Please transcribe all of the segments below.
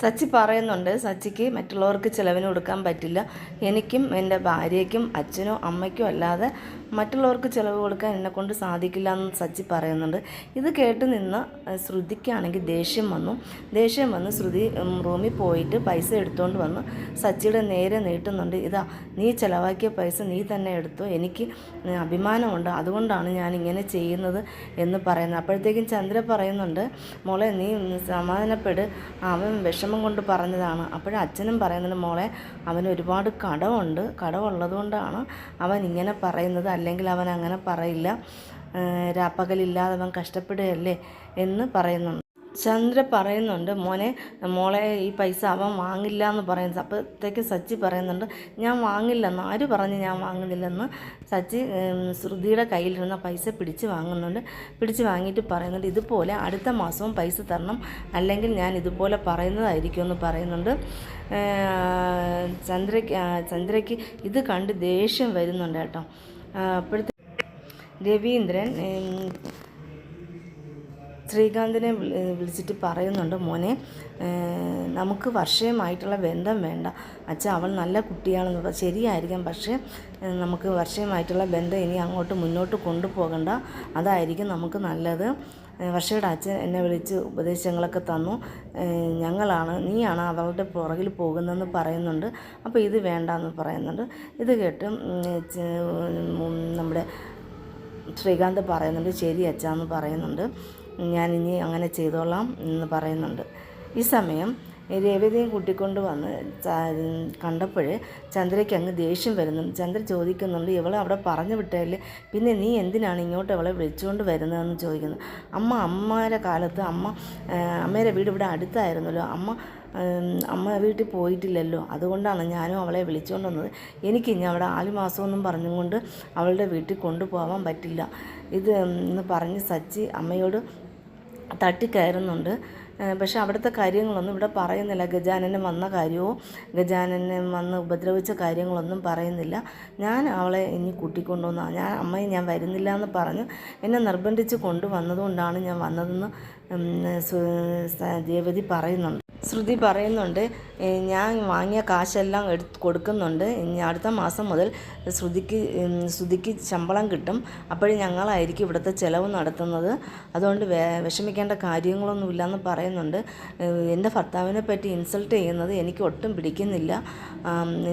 സച്ചി പറയുന്നുണ്ട്, സച്ചിക്ക് മറ്റുള്ളവർക്ക് ചിലവിന് കൊടുക്കാൻ പറ്റില്ല, എനിക്കും എൻ്റെ ഭാര്യയ്ക്കും അച്ഛനും അമ്മയ്ക്കും അല്ലാതെ മറ്റുള്ളവർക്ക് ചിലവ് കൊടുക്കാൻ എന്നെക്കൊണ്ട് സാധിക്കില്ല എന്ന് സച്ചി പറയുന്നുണ്ട്. ഇത് കേട്ട് നിന്ന് ശ്രുതിക്കാണെങ്കിൽ ദേഷ്യം വന്നു ശ്രുതി റൂമിൽ പോയിട്ട് പൈസ എടുത്തുകൊണ്ട് വന്ന് സച്ചിയുടെ നേരെ നീട്ടുന്നുണ്ട്. ഇതാ, നീ ചിലവാക്കിയ പൈസ നീ തന്നെ എടുത്തു, എനിക്ക് അഭിമാനമുണ്ട്, അതുകൊണ്ടാണ് ഞാൻ ഇങ്ങനെ ചെയ്യുന്നത് എന്ന് പറയുന്നത്. അപ്പോഴത്തേക്കും ചന്ദ്ര പറയുന്നുണ്ട്, മോളെ നീ സമാധാനപ്പെട്, അവൻ വിഷമം കൊണ്ട് പറഞ്ഞതാണ്. അച്ഛനും പറയുന്നുണ്ട്, മോളെ അവന് ഒരുപാട് കടമുള്ളതുകൊണ്ടാണ് അവൻ ഇങ്ങനെ പറയുന്നത്, അല്ലെങ്കിൽ അവൻ അങ്ങനെ പറയില്ല, രാപ്പകലില്ലാതെ അവൻ കഷ്ടപ്പെടുകയല്ലേ എന്ന് പറയുന്നുണ്ട്. ചന്ദ്ര പറയുന്നുണ്ട്, മോളെ ഈ പൈസ അവൻ വാങ്ങില്ല എന്ന് പറയുന്നത്. അപ്പോഴത്തേക്ക് സച്ചി പറയുന്നുണ്ട്, ഞാൻ വാങ്ങില്ലെന്ന്, ആര് പറഞ്ഞ് ഞാൻ വാങ്ങുന്നില്ലെന്ന്. സച്ചി ശ്രുതിയുടെ കയ്യിലിരുന്ന പൈസ പിടിച്ച് വാങ്ങിയിട്ട് പറയുന്നുണ്ട്, ഇതുപോലെ അടുത്ത മാസവും പൈസ തരണം, അല്ലെങ്കിൽ ഞാൻ ഇതുപോലെ പറയുന്നതായിരിക്കും എന്ന് പറയുന്നുണ്ട്. ചന്ദ്രയ്ക്ക് ഇത് കണ്ട് ദേഷ്യം വരുന്നുണ്ട് കേട്ടോ. അപ്പോഴത്തെ രവീന്ദ്രൻ ശ്രീകാന്തിനെ വിളിച്ചിട്ട് പറയുന്നുണ്ട്, മോനെ നമുക്ക് വർഷമായിട്ടുള്ള ബന്ധം വേണ്ട അച്ഛാ, അവൾ നല്ല കുട്ടിയാണെന്ന് ശരിയായിരിക്കാം, പക്ഷേ നമുക്ക് വർഷമായിട്ടുള്ള ബന്ധം ഇനി അങ്ങോട്ട് മുന്നോട്ട് കൊണ്ടുപോകണ്ട, അതായിരിക്കും നമുക്ക് നല്ലത്. വർഷയുടെ അച്ഛൻ എന്നെ വിളിച്ച് ഉപദേശങ്ങളൊക്കെ തന്നു, നീയാണ് അവളുടെ പുറകിൽ പോകുന്നതെന്ന് പറയുന്നുണ്ട്. അപ്പോൾ ഇത് വേണ്ടെന്ന് പറയുന്നുണ്ട്. ഇത് കേട്ട് നമ്മുടെ ശ്രീകാന്ത് പറയുന്നുണ്ട്, ശരി അച്ഛാന്ന് പറയുന്നുണ്ട്, ഞാനിനി അങ്ങനെ ചെയ്തോളാം എന്ന് പറയുന്നുണ്ട്. ഈ സമയം രേവതിയും കൂട്ടിക്കൊണ്ട് വന്ന് കണ്ടപ്പോൾ ചന്ദ്രയ്ക്ക് അങ്ങ് ദേഷ്യം വരുന്നുണ്ട്. ചന്ദ്ര ചോദിക്കുന്നുണ്ട്, ഇവളെ അവിടെ പറഞ്ഞു വിട്ടല്ലേ, പിന്നെ നീ എന്തിനാണ് ഇങ്ങോട്ട് അവളെ വിളിച്ചുകൊണ്ട് വരുന്നതെന്ന് ചോദിക്കുന്നു. അമ്മയുടെ കാലത്ത് അമ്മയുടെ വീട് ഇവിടെ അടുത്തായിരുന്നല്ലോ, അമ്മ വീട്ടിൽ പോയിട്ടില്ലല്ലോ, അതുകൊണ്ടാണ് ഞാനും അവളെ വിളിച്ചുകൊണ്ട് വന്നത്. എനിക്കിനി അവിടെ 4 മാസമൊന്നും പറഞ്ഞുകൊണ്ട് അവളുടെ വീട്ടിൽ കൊണ്ടുപോകാൻ പറ്റില്ല എന്ന് പറഞ്ഞ് സച്ചി അമ്മയോട് തട്ടിക്കയറുന്നുണ്ട്. പക്ഷെ അവിടുത്തെ കാര്യങ്ങളൊന്നും ഇവിടെ പറയുന്നില്ല. ഗജാനന് വന്ന കാര്യമോ ഗജാനനെ വന്ന് ഉപദ്രവിച്ച കാര്യങ്ങളൊന്നും പറയുന്നില്ല. ഞാൻ അവളെ ഇനി കൂട്ടിക്കൊണ്ടുവന്ന ഞാൻ വരുന്നില്ല എന്ന് പറഞ്ഞ് എന്നെ നിർബന്ധിച്ച് കൊണ്ടുവന്നതുകൊണ്ടാണ് ഞാൻ വന്നതെന്ന് രേവതി പറയുന്നുണ്ട്. ശ്രുതി പറയുന്നുണ്ട്, ഞാൻ വാങ്ങിയ കാശെല്ലാം കൊടുക്കുന്നുണ്ട്, ഇനി അടുത്ത മാസം മുതൽ ശ്രുതിക്ക് ശമ്പളം കിട്ടും, അപ്പോഴും ഞങ്ങളായിരിക്കും ഇവിടുത്തെ ചിലവ് നടത്തുന്നത്, അതുകൊണ്ട് വിഷമിക്കേണ്ട കാര്യങ്ങളൊന്നുമില്ലെന്ന് പറയുന്നുണ്ട്. എൻ്റെ ഭർത്താവിനെ പറ്റി ഇൻസൾട്ട് ചെയ്യുന്നത് എനിക്ക് ഒട്ടും പിടിക്കുന്നില്ല.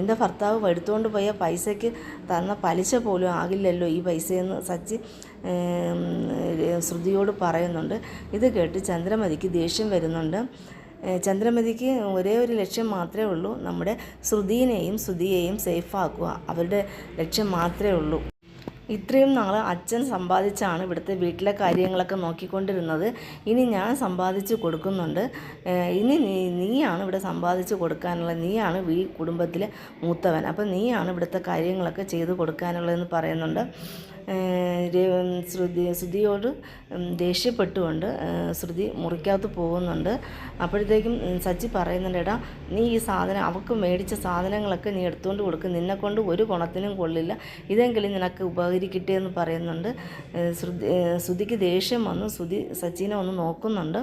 എൻ്റെ ഭർത്താവ് എടുത്തുകൊണ്ട് പോയ പൈസയ്ക്ക് തന്ന പലിശ പോലും ആകില്ലല്ലോ ഈ പൈസയെന്ന് സച്ചി ശ്രുതിയോട് പറയുന്നുണ്ട്. ഇത് കേട്ട് ചന്ദ്രമതിക്ക് ദേഷ്യം വരുന്നുണ്ട്. ചന്ദ്രമതിക്ക് ഒരേ ഒരു ലക്ഷ്യം മാത്രമേ ഉള്ളൂ, നമ്മുടെ ശ്രുതിയെയും സേഫാക്കുക, അവരുടെ ലക്ഷ്യം മാത്രമേ ഉള്ളൂ. ഇത്രയും നാൾ അച്ഛൻ സമ്പാദിച്ചാണ് ഇവിടുത്തെ വീട്ടിലെ കാര്യങ്ങളൊക്കെ നോക്കിക്കൊണ്ടിരുന്നത്, ഇനി ഞാൻ സമ്പാദിച്ച് കൊടുക്കുന്നുണ്ട്, ഇനി നീയാണ് ഇവിടെ സമ്പാദിച്ച് കൊടുക്കാനുള്ളത്, നീയാണ് ഈ കുടുംബത്തിലെ മൂത്തവൻ, അപ്പം നീയാണ് ഇവിടുത്തെ കാര്യങ്ങളൊക്കെ ചെയ്ത് കൊടുക്കാനുള്ളതെന്ന് പറയുന്നുണ്ട്. ശ്രുതിയോട് ദേഷ്യപ്പെട്ടുകൊണ്ട് ശ്രുതി മുറിക്കകത്ത് പോകുന്നുണ്ട്. അപ്പോഴത്തേക്കും സച്ചി പറയുന്നുണ്ട്, എടാ നീ ഈ അവൾക്ക് മേടിച്ച സാധനങ്ങളൊക്കെ നീ എടുത്തുകൊണ്ട് കൊടുക്കും, നിന്നെക്കൊണ്ട് ഒരു ഗുണത്തിനും കൊള്ളില്ല, ഇതെങ്കിലും നിനക്ക് ഉപകരിക്കട്ടെ എന്ന് പറയുന്നുണ്ട്. ശ്രുതിക്ക് ദേഷ്യം വന്നു, സച്ചിനെ ഒന്ന് നോക്കുന്നുണ്ട്.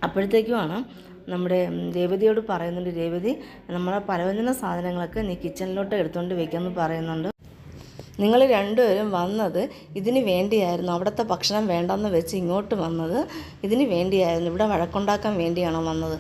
അപ്പോഴത്തേക്കുമാണ് നമ്മുടെ രേവതിയോട് പറയുന്നുണ്ട്, രേവതി നമ്മളെ പലവ്യഞ്ജന സാധനങ്ങളൊക്കെ നീ കിച്ചണിലോട്ട് എടുത്തുകൊണ്ട് വയ്ക്കുമെന്ന് പറയുന്നുണ്ട്. നിങ്ങൾ രണ്ടുപേരും വന്നത് ഇതിന് വേണ്ടിയായിരുന്നു, അവിടുത്തെ ഭക്ഷണം വേണ്ടെന്ന് വെച്ച് ഇങ്ങോട്ട് വന്നത് ഇതിന് വേണ്ടിയായിരുന്നു, ഇവിടെ വഴക്കുണ്ടാക്കാൻ വേണ്ടിയാണോ വന്നത്,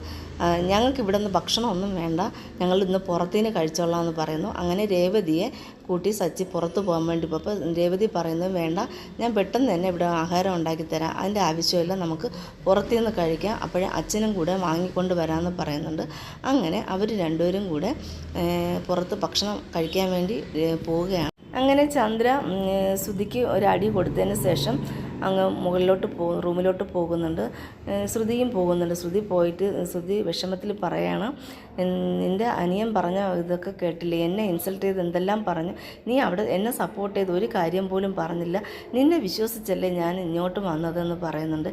ഞങ്ങൾക്ക് ഇവിടെ നിന്ന് ഭക്ഷണമൊന്നും വേണ്ട, ഞങ്ങൾ ഇന്ന് പുറത്തുനിന്ന് കഴിച്ചോളാം എന്ന് പറയുന്നു. അങ്ങനെ രേവതിയെ കൂട്ടി സച്ചി പുറത്ത് പോകാൻ വേണ്ടി പോയപ്പോൾ രേവതി പറയുന്നത്, വേണ്ട, ഞാൻ പെട്ടെന്ന് തന്നെ ഇവിടെ ആഹാരം ഉണ്ടാക്കി തരാം, അതിൻ്റെ ആവശ്യമില്ല, നമുക്ക് പുറത്തുനിന്ന് കഴിക്കാം, അപ്പോഴേ അച്ഛനും കൂടെ വാങ്ങിക്കൊണ്ട് വരാമെന്ന് പറയുന്നുണ്ട്. അങ്ങനെ അവർ രണ്ടുപേരും കൂടെ പുറത്ത് ഭക്ഷണം കഴിക്കാൻ വേണ്ടി പോവുകയാണ്. അങ്ങനെ ചന്ദ്ര ശ്രുതിക്ക് ഒരടി കൊടുത്തതിന് ശേഷം അങ്ങ് റൂമിലോട്ട് പോകുന്നുണ്ട്. ശ്രുതിയും പോകുന്നുണ്ട്. ശ്രുതി വിഷമത്തിൽ പറയാണ്, നിൻ്റെ അനിയൻ പറഞ്ഞ ഇതൊക്കെ കേട്ടില്ലേ, എന്നെ ഇൻസൾട്ട് ചെയ്ത് എന്തെല്ലാം പറഞ്ഞു, നീ അവിടെ എന്നെ സപ്പോർട്ട് ചെയ്ത് ഒരു കാര്യം പോലും പറഞ്ഞില്ല, നിന്നെ വിശ്വസിച്ചല്ലേ ഞാൻ ഇങ്ങോട്ട് വന്നതെന്ന് പറയുന്നുണ്ട്.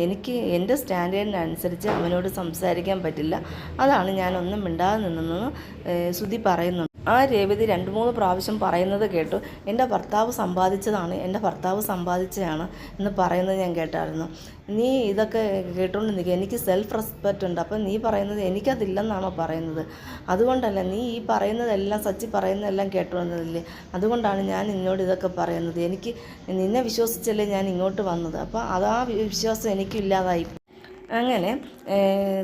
എനിക്ക് എൻ്റെ സ്റ്റാൻഡേർഡിനനുസരിച്ച് അവനോട് സംസാരിക്കാൻ പറ്റില്ല, അതാണ് ഞാനൊന്നും മിണ്ടാതെ നിന്നെന്ന് ശ്രുതി പറയുന്നുണ്ട്. ആ രേവതി 2-3 പ്രാവശ്യം പറയുന്നത് കേട്ടു. എൻ്റെ ഭർത്താവ് സമ്പാദിച്ചതാണ്, എൻ്റെ ഭർത്താവ് സമ്പാദിച്ചതാണ് എന്ന് പറയുന്നത് ഞാൻ കേട്ടായിരുന്നു. നീ ഇതൊക്കെ കേട്ടുകൊണ്ട് നിൽക്കുക, എനിക്ക് സെൽഫ് റെസ്പെക്റ്റ് ഉണ്ട്, അപ്പം നീ പറയുന്നത് എനിക്കതില്ലെന്നാണോ പറയുന്നത്? അതുകൊണ്ടല്ല, നീ ഈ പറയുന്നതെല്ലാം സച്ചി പറയുന്നതെല്ലാം കേട്ടുകൊണ്ടതില്ലേ, അതുകൊണ്ടാണ് ഞാൻ നിന്നോട് ഇതൊക്കെ പറയുന്നത്. എനിക്ക് നിന്നെ വിശ്വസിച്ചല്ലേ ഞാൻ ഇങ്ങോട്ട് വന്നത്, അപ്പോൾ അതാ വിശ്വാസം എനിക്കില്ലാതായി. അങ്ങനെ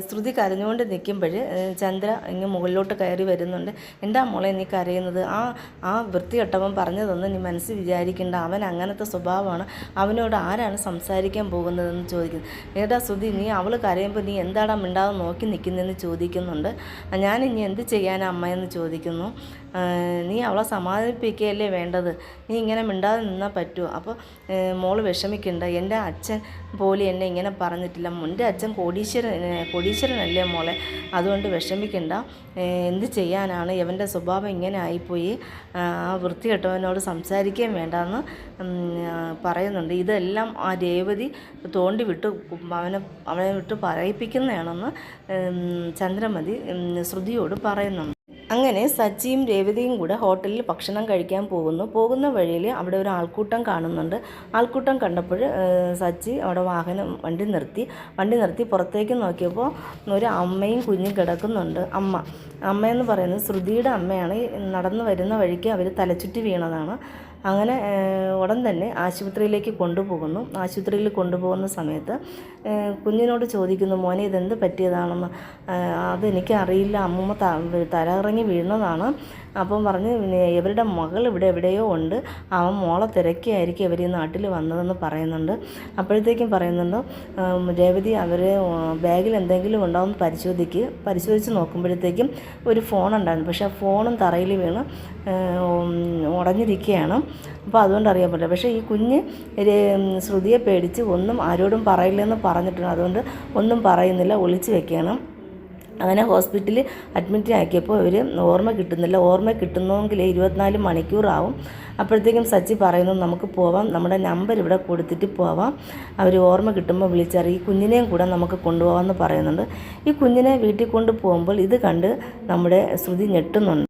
ശ്രുതി കരഞ്ഞുകൊണ്ട് നിൽക്കുമ്പോൾ ചന്ദ്ര ഇങ്ങ് മുകളിലോട്ട് കയറി വരുന്നുണ്ട്. എന്താ മോളെ നീ കരയുന്നത്? ആ വൃത്തികെട്ടവൻ പറഞ്ഞതൊന്നും നീ മനസ്സിൽ വിചാരിക്കേണ്ട, അവൻ അങ്ങനത്തെ സ്വഭാവമാണ്, അവനോട് ആരാണ് സംസാരിക്കാൻ പോകുന്നതെന്ന് ചോദിക്കുന്നു. ഏടാ ശ്രുതി, നീ അവൾ കരയുമ്പോൾ നീ എന്താടാ മിണ്ടാതെ നോക്കി നിൽക്കുന്നതെന്ന് ചോദിക്കുന്നുണ്ട്. ഞാൻ ഇനി എന്ത് ചെയ്യാനാ അമ്മയെന്ന് ചോദിക്കുന്നു. നീ അവളെ സമാധാനിപ്പിക്കുകയല്ലേ വേണ്ടത്, നീ ഇങ്ങനെ മിണ്ടാതെ നിന്നാൽ പറ്റുമോ? അപ്പോൾ മോള് വിഷമിക്കണ്ട, എൻ്റെ അച്ഛൻ പോലും എന്നെ ഇങ്ങനെ പറഞ്ഞിട്ടില്ല, എൻ്റെ അച്ഛൻ കോടീശ്വരനല്ലേ മോളെ, അതുകൊണ്ട് വിഷമിക്കണ്ട. എന്ത് ചെയ്യാനാണ്, ഇവൻ്റെ സ്വഭാവം ഇങ്ങനെ ആയിപ്പോയി, ആ വൃത്തികെട്ടവനോട് സംസാരിക്കുകയും വേണ്ടെന്ന് പറയുന്നുണ്ട്. ഇതെല്ലാം ആ രേവതി തോണ്ടി വിട്ട് അവനെ വിട്ട് പറയിപ്പിക്കുന്നതാണെന്ന് ചന്ദ്രമതി ശ്രുതിയോട് പറയുന്നുണ്ട്. അങ്ങനെ സച്ചിയും രേവതിയും കൂടെ ഹോട്ടലിൽ ഭക്ഷണം കഴിക്കാൻ പോകുന്ന വഴിയിൽ അവിടെ ഒരു ആൾക്കൂട്ടം കാണുന്നുണ്ട്. ആൾക്കൂട്ടം കണ്ടപ്പോൾ സച്ചി അവിടെ വണ്ടി നിർത്തി പുറത്തേക്ക് നോക്കിയപ്പോൾ ഒരു അമ്മയും കുഞ്ഞും കിടക്കുന്നുണ്ട്. അമ്മയെന്ന് പറയുന്നത് ശ്രുതിയുടെ അമ്മയാണ്. നടന്നു വരുന്ന വഴിക്ക് അവർ തലച്ചുറ്റി വീണതാണ്. അങ്ങനെ ഉടൻ തന്നെ ആശുപത്രിയിലേക്ക് കൊണ്ടുപോകുന്നു. ആശുപത്രിയിൽ കൊണ്ടുപോകുന്ന സമയത്ത് കുഞ്ഞിനോട് ചോദിക്കുന്നു, മോനെ ഇതെന്ത് പറ്റിയതാണെന്ന്. അതെനിക്കറിയില്ല, അമ്മൂമ്മ തലകറങ്ങി വീഴുന്നതാണ്. അപ്പം പറഞ്ഞ് ഇവരുടെ മകൾ ഇവിടെ എവിടെയോ ഉണ്ട്, അവൻ മോളെ തിരക്കിയായിരിക്കും ഇവർ ഈ നാട്ടിൽ വന്നതെന്ന് പറയുന്നുണ്ട്. അപ്പോഴത്തേക്കും പറയുന്നുണ്ട് രേവതി അവർ ബാഗിൽ എന്തെങ്കിലും ഉണ്ടാവും പരിശോധിച്ച് നോക്കുമ്പോഴത്തേക്കും ഒരു ഫോൺ ഉണ്ടായിരുന്നു. പക്ഷേ ആ ഫോണും തറയിൽ വീണ് ഉടഞ്ഞിരിക്കുകയാണ്. അപ്പോൾ അതുകൊണ്ട് അറിയാൻ പറ്റില്ല. പക്ഷേ ഈ കുഞ്ഞ് ശ്രുതിയെ പേടിച്ച് ഒന്നും ആരോടും പറയില്ലെന്ന് പറഞ്ഞിട്ടുണ്ട്. അതുകൊണ്ട് ഒന്നും പറയുന്നില്ല, ഒളിച്ച് വെക്കണം. അങ്ങനെ ഹോസ്പിറ്റലിൽ അഡ്മിറ്റ് ആക്കിയപ്പോൾ അവർ ഓർമ്മ കിട്ടുന്നെങ്കിൽ 24 മണിക്കൂറാവും. അപ്പോഴത്തേക്കും സച്ചി പറയുന്നു, നമുക്ക് പോവാം, നമ്മുടെ നമ്പർ ഇവിടെ കൊടുത്തിട്ട് പോവാം, അവർ ഓർമ്മ കിട്ടുമ്പോൾ വിളിച്ചറിയി, ഈ കുഞ്ഞിനെയും കൂടെ നമുക്ക് കൊണ്ടുപോകാമെന്ന് പറയുന്നുണ്ട്. ഈ കുഞ്ഞിനെ വീട്ടിൽ കൊണ്ട് പോകുമ്പോൾ ഇത് കണ്ട് നമ്മുടെ ശ്രുതി ഞെട്ടുന്നുണ്ട്.